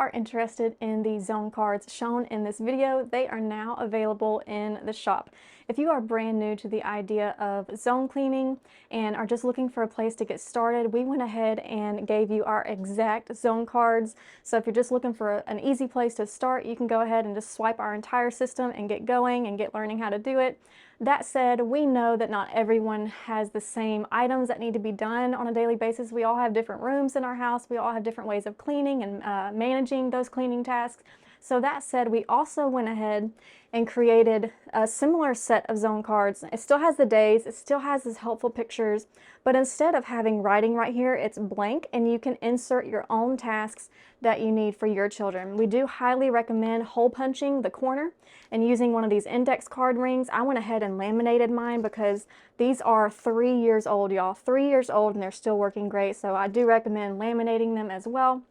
are interested in the zone cards shown in this video, they are now available in the shop. If you are brand new to the idea of zone cleaning and are just looking for a place to get started, we went ahead and gave you our exact zone cards. So if you're just looking for an easy place to start, you can go ahead and just swipe our entire system and get going and get learning how to do it. That said, we know that not everyone has the same items that need to be done on a daily basis. We all have different rooms in our house. We all have different ways of cleaning and managing those cleaning tasks. So that said, we also went ahead and created a similar set of zone cards. It still has the days, it still has these helpful pictures, but instead of having writing right here, it's blank and you can insert your own tasks that you need for your children. We do highly recommend hole punching the corner and using one of these index card rings. I went ahead and laminated mine because these are 3 years old, y'all. 3 years old and they're still working great, so I do recommend laminating them as well.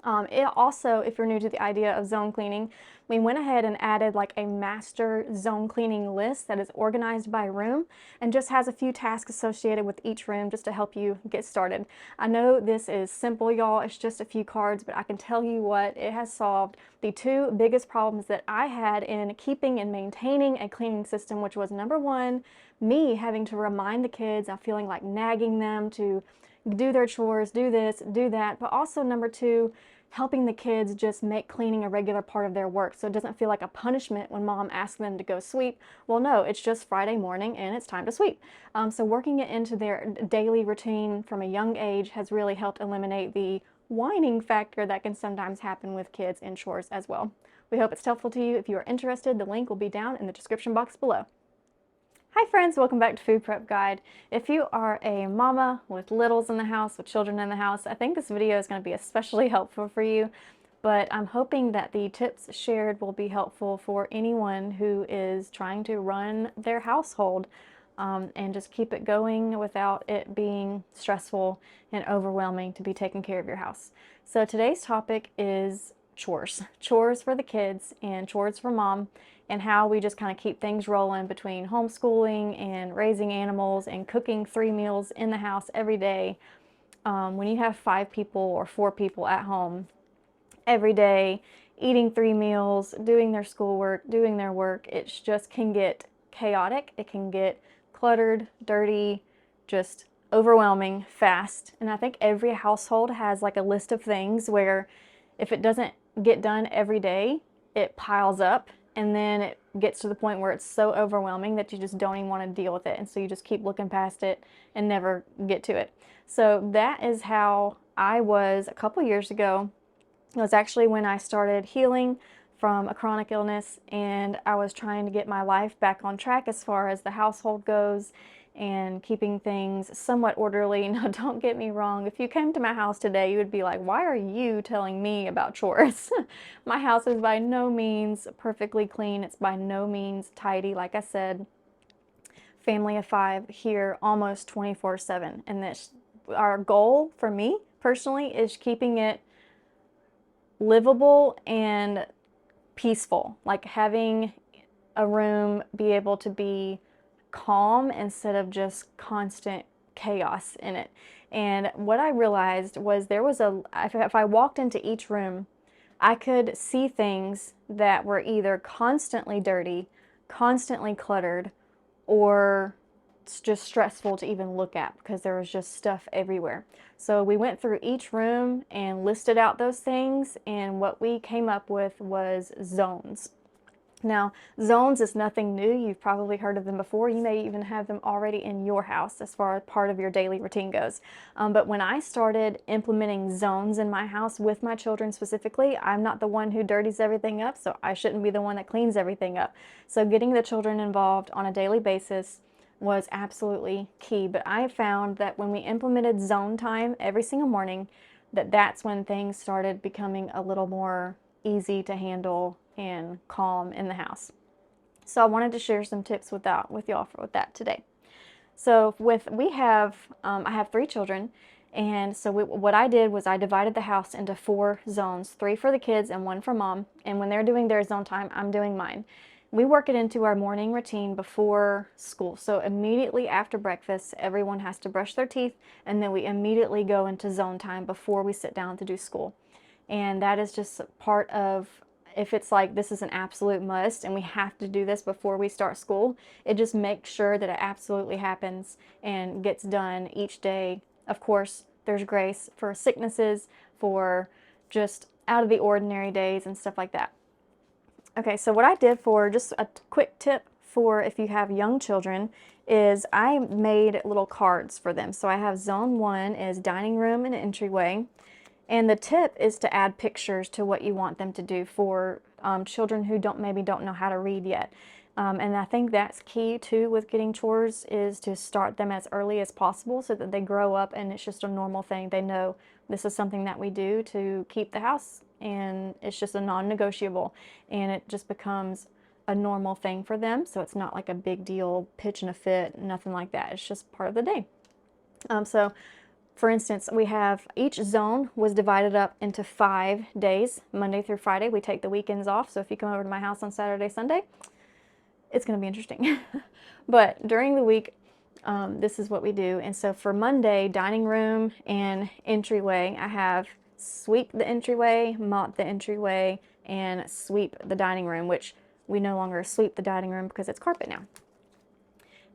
It also, if you're new to the idea of zone cleaning, we went ahead and added like a master zone cleaning list that is organized by room and just has a few tasks associated with each room just to help you get started. I know this is simple, y'all. It's just a few cards, but I can tell you what, it has solved the two biggest problems that I had in keeping and maintaining a cleaning system, which was number one, me having to remind the kids, I'm feeling like nagging them to do their chores, do this, do that, but also number two, helping the kids just make cleaning a regular part of their work so it doesn't feel like a punishment when mom asks them to go sweep. Well, no, it's just Friday morning and it's time to sweep. So working it into their daily routine from a young age has really helped eliminate the whining factor that can sometimes happen with kids in chores as well. We hope it's helpful to you. If you are interested, the link will be down in the description box below. Hi friends, welcome back to Food Prep Guide. If you are a mama with littles in the house, with children in the house, I think this video is going to be especially helpful for you, but I'm hoping that the tips shared will be helpful for anyone who is trying to run their household and just keep it going without it being stressful and overwhelming to be taking care of your house. So today's topic is chores. Chores for the kids and chores for mom, and how we just kind of keep things rolling between homeschooling and raising animals and cooking 3 meals in the house every day. When you have 5 people or 4 people at home every day, eating 3 meals, doing their schoolwork, doing their work, it just can get chaotic. It can get cluttered, dirty, just overwhelming fast. And I think every household has like a list of things where if it doesn't get done every day, it piles up. And then it gets to the point where it's so overwhelming that you just don't even want to deal with it. And so you just keep looking past it and never get to it. So that is how I was a couple years ago. It was actually when I started healing from a chronic illness and I was trying to get my life back on track as far as the household goes and keeping things somewhat orderly. Now, don't get me wrong. If you came to my house today, you would be like, why are you telling me about chores? My house is by no means perfectly clean. It's by no means tidy. Like I said, family of 5 here almost 24/7. And this, our goal for me personally is keeping it livable and peaceful, like having a room be able to be calm instead of just constant chaos in it. And what I realized was if I walked into each room, I could see things that were either constantly dirty, constantly cluttered, or it's just stressful to even look at because there was just stuff everywhere. So we went through each room and listed out those things, and what we came up with was zones. Now, zones is nothing new. You've probably heard of them before. You may even have them already in your house as far as part of your daily routine goes. But when I started implementing zones in my house with my children specifically, I'm not the one who dirties everything up, so I shouldn't be the one that cleans everything up. So getting the children involved on a daily basis was absolutely key. But I found that when we implemented zone time every single morning, that's when things started becoming a little more easy to handle and calm in the house. So I wanted to share some tips with y'all with that today. So I have 3 children, and so what I did was I divided the house into 4 zones, 3 for the kids and 1 for mom. And when they're doing their zone time, I'm doing mine. We work it into our morning routine before school. So immediately after breakfast, everyone has to brush their teeth, and then we immediately go into zone time before we sit down to do school. And that is just part of, if it's like this is an absolute must and we have to do this before we start school, it just makes sure that it absolutely happens and gets done each day. Of course, there's grace for sicknesses, for just out of the ordinary days and stuff like that. Okay, so what I did, for just a quick tip for if you have young children, is I made little cards for them. So I have zone 1 is dining room and entryway. And the tip is to add pictures to what you want them to do for children who maybe don't know how to read yet. And I think that's key too with getting chores, is to start them as early as possible so that they grow up and it's just a normal thing. They know this is something that we do to keep the house, and it's just a non-negotiable, and it just becomes a normal thing for them. So it's not like a big deal, pitch and a fit, nothing like that. It's just part of the day. So for instance, we have each zone was divided up into 5 days, Monday through Friday. We take the weekends off, so if you come over to my house on Saturday, Sunday, it's going to be interesting. But during the week, this is what we do. And so for Monday, dining room and entryway, I have sweep the entryway, mop the entryway, and sweep the dining room, which we no longer sweep the dining room because it's carpet now.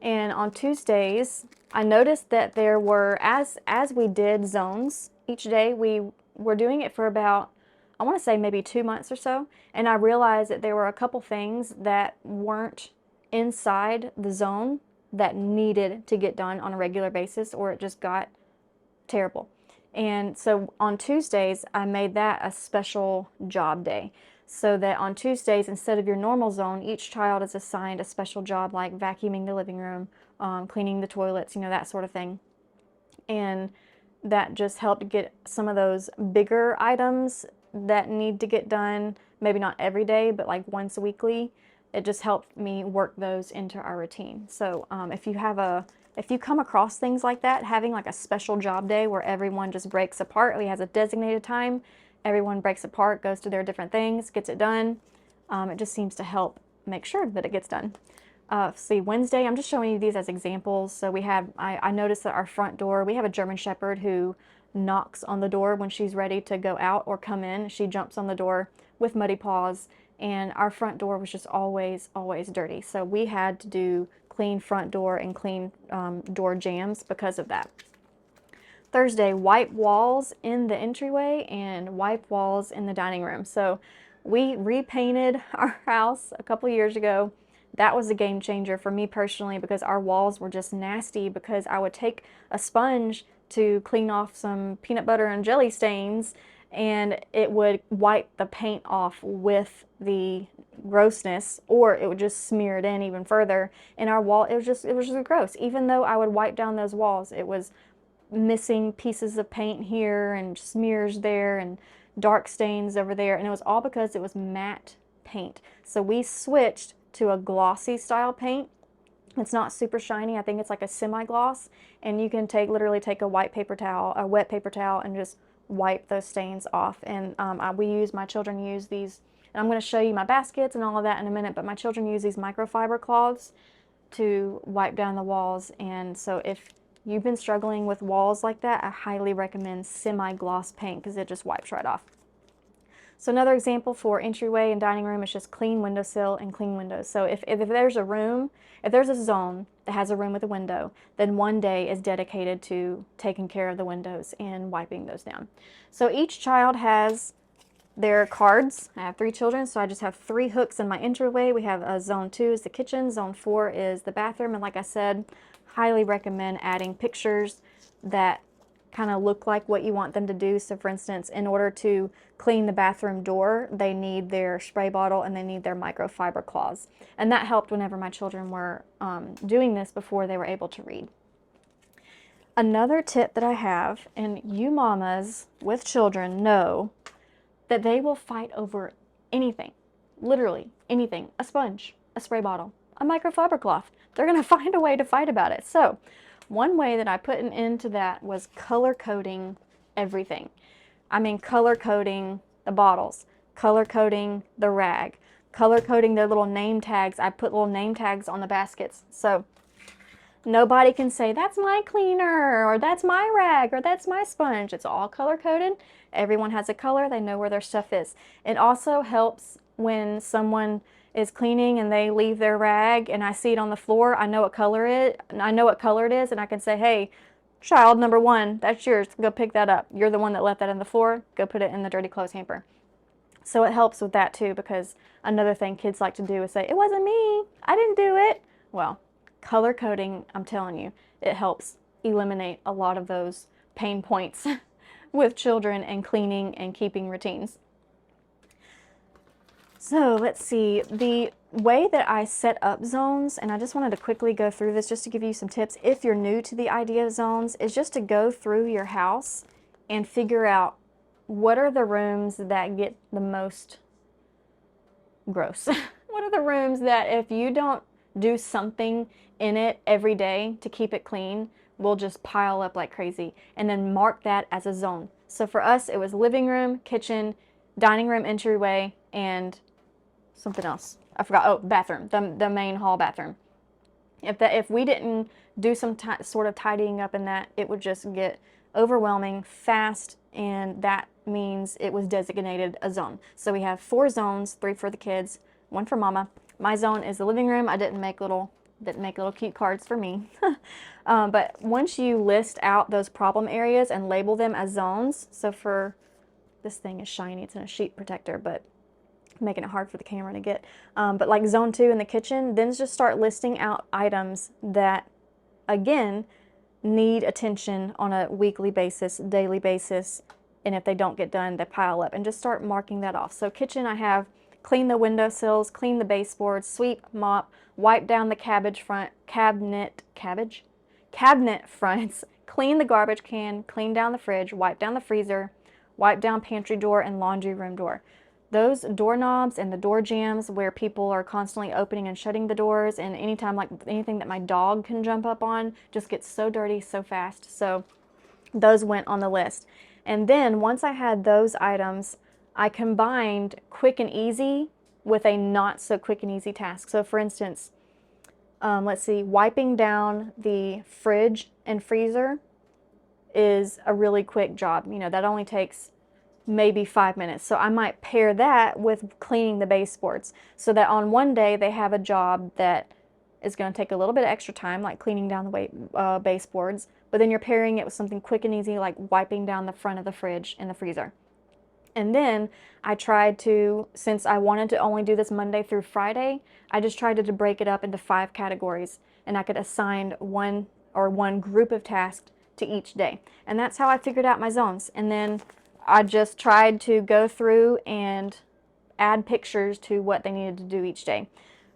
And on Tuesdays, I noticed that there were, as we did zones each day, we were doing it for about, I want to say maybe 2 months or so, and I realized that there were a couple things that weren't inside the zone that needed to get done on a regular basis, or it just got terrible. And so on Tuesdays, I made that a special job day, so that on Tuesdays, instead of your normal zone, each child is assigned a special job, like vacuuming the living room, cleaning the toilets, you know, that sort of thing. And that just helped get some of those bigger items that need to get done, maybe not every day, but like once weekly. It just helped me work those into our routine. So if you come across things like that, having like a special job day where everyone just breaks apart, or he has a designated time, everyone breaks apart, goes to their different things, gets it done. It just seems to help make sure that it gets done. See, Wednesday, I'm just showing you these as examples. So we have, I noticed that our front door, we have a German Shepherd who knocks on the door when she's ready to go out or come in. She jumps on the door with muddy paws, and our front door was just always dirty. So we had to do clean front door and clean door jambs because of that. Thursday, wipe walls in the entryway and wipe walls in the dining room. So we repainted our house a couple years ago. That was a game changer for me personally, because our walls were just nasty, because I would take a sponge to clean off some peanut butter and jelly stains, and it would wipe the paint off with the grossness, or it would just smear it in even further. And our wall, it was just gross. Even though I would wipe down those walls, it was missing pieces of paint here and smears there and dark stains over there, and it was all because it was matte paint. So we switched to a glossy style paint. It's not super shiny. I think it's like a semi-gloss, and you can literally take a wet paper towel, and just wipe those stains off. And my children use these, and I'm going to show you my baskets and all of that in a minute, but my children use these microfiber cloths to wipe down the walls. And so if you've been struggling with walls like that, I highly recommend semi-gloss paint, because it just wipes right off. So another example for entryway and dining room is just clean windowsill and clean windows. So if there's a room, if there's a zone that has a room with a window, then one day is dedicated to taking care of the windows and wiping those down. So each child has their cards. I have 3 children, so I just have 3 hooks in my entryway. We have zone 2 is the kitchen, zone 4 is the bathroom, and like I said, highly recommend adding pictures that kind of look like what you want them to do. So for instance, in order to clean the bathroom door, they need their spray bottle and they need their microfiber cloths. And that helped whenever my children were doing this before they were able to read. Another tip that I have, and you mamas with children know that they will fight over anything, literally anything, a sponge, a spray bottle, a microfiber cloth. They're going to find a way to fight about it. So one way that I put an end to that was color coding everything. I mean, color coding the bottles, color coding the rag, color coding their little name tags. I put little name tags on the baskets. So Nobody can say, that's my cleaner, or that's my rag, or that's my sponge. It's all color coded. Everyone has a color. They know where their stuff is. It also helps when someone is cleaning and they leave their rag and I see it on the floor. I know what color it, I know what color it is, and I can say, hey, child number one, that's yours. Go pick that up. You're the one that left that on the floor. Go put it in the dirty clothes hamper. So it helps with that too, because another thing kids like to do is say, it wasn't me, I didn't do it. Well, color coding, I'm telling you, it helps eliminate a lot of those pain points with children and cleaning and keeping routines. So let's see, the way that I set up zones, and I just wanted to quickly go through this just to give you some tips if you're new to the idea of zones, is just to go through your house and figure out what are the rooms that get the most gross. What are the rooms that if you don't do something in it every day to keep it clean will just pile up like crazy, and then mark that as a zone. So for us, it was living room, kitchen, dining room entryway, and something else. I forgot. Oh, bathroom, the main hall bathroom. If we didn't do some sort of tidying up in that, it would just get overwhelming fast, and that means it was designated a zone. So we have 4 zones, 3 for the kids, 1 for mama. My zone is the living room. I didn't make little cute cards for me. But once you list out those problem areas and label them as zones, so for this thing is shiny, it's in a sheet protector, but making it hard for the camera to get. But like zone 2 in the kitchen, then just start listing out items that, again, need attention on a weekly basis, daily basis, and if they don't get done, they pile up, and just start marking that off. So kitchen, I have clean the windowsills, clean the baseboards, sweep, mop, wipe down the cabinet fronts, clean the garbage can, clean down the fridge, wipe down the freezer, wipe down pantry door and laundry room door. Those doorknobs and the door jambs where people are constantly opening and shutting the doors, and anytime like anything that my dog can jump up on just gets so dirty so fast. So those went on the list. And then once I had those items, I combined quick and easy with a not so quick and easy task. So for instance, let's see, wiping down the fridge and freezer is a really quick job. You know, that only takes maybe 5 minutes. So I might pair that with cleaning the baseboards, so that on one day they have a job that is going to take a little bit of extra time, like cleaning down the baseboards, but then you're pairing it with something quick and easy, like wiping down the front of the fridge and the freezer. And then I tried to, since I wanted to only do this Monday through Friday, I just tried to break it up into 5 categories, and I could assign one group of tasks to each day. And that's how I figured out my zones. And then I just tried to go through and add pictures to what they needed to do each day.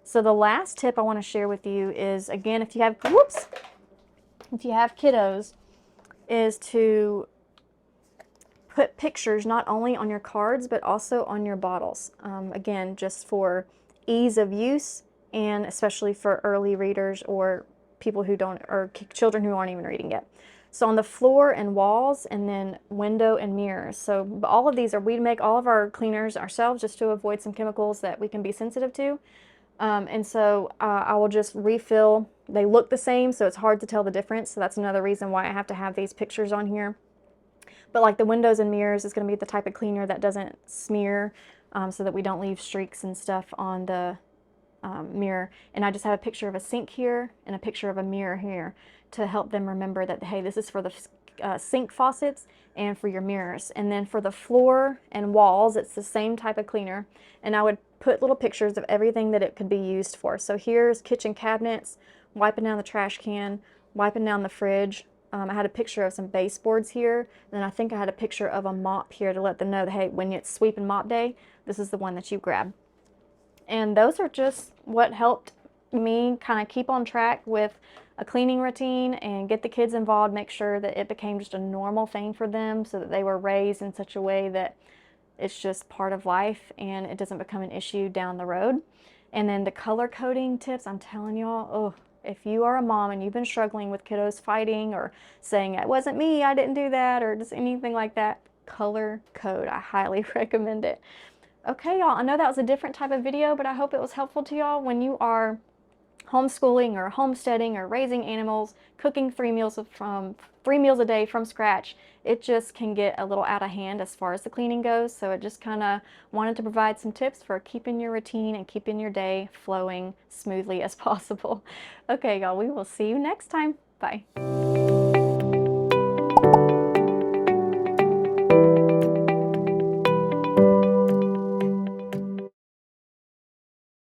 So the last tip I want to share with you is, again, if you have kiddos, is to put pictures not only on your cards but also on your bottles. Again, just for ease of use, and especially for early readers or people who don't, or children who aren't even reading yet. So on the floor and walls, and then window and mirrors. So all of these we make all of our cleaners ourselves just to avoid some chemicals that we can be sensitive to. And so I will just refill. They look the same, so it's hard to tell the difference. So that's another reason why I have to have these pictures on here. But like the windows and mirrors is going to be the type of cleaner that doesn't smear, so that we don't leave streaks and stuff on the mirror. And I just have a picture of a sink here and a picture of a mirror here to help them remember that, hey, this is for the sink faucets and for your mirrors. And then for the floor and walls, it's the same type of cleaner. And I would put little pictures of everything that it could be used for. So here's kitchen cabinets, wiping down the trash can, wiping down the fridge. I had a picture of some baseboards here, and then I think I had a picture of a mop here to let them know that, hey, when it's sweep and mop day, this is the one that you grab. And those are just what helped me kind of keep on track with a cleaning routine and get the kids involved, make sure that it became just a normal thing for them, so that they were raised in such a way that it's just part of life and it doesn't become an issue down the road. And then the color coding tips, I'm telling y'all, oh, if you are a mom and you've been struggling with kiddos fighting or saying, it wasn't me, I didn't do that, or just anything like that, color code. I highly recommend it. Okay, y'all, I know that was a different type of video, but I hope it was helpful to y'all when you are homeschooling or homesteading or raising animals, cooking 3 meals a day from scratch, it just can get a little out of hand as far as the cleaning goes. So it just kind of wanted to provide some tips for keeping your routine and keeping your day flowing smoothly as possible. Okay, y'all, we will see you next time. Bye.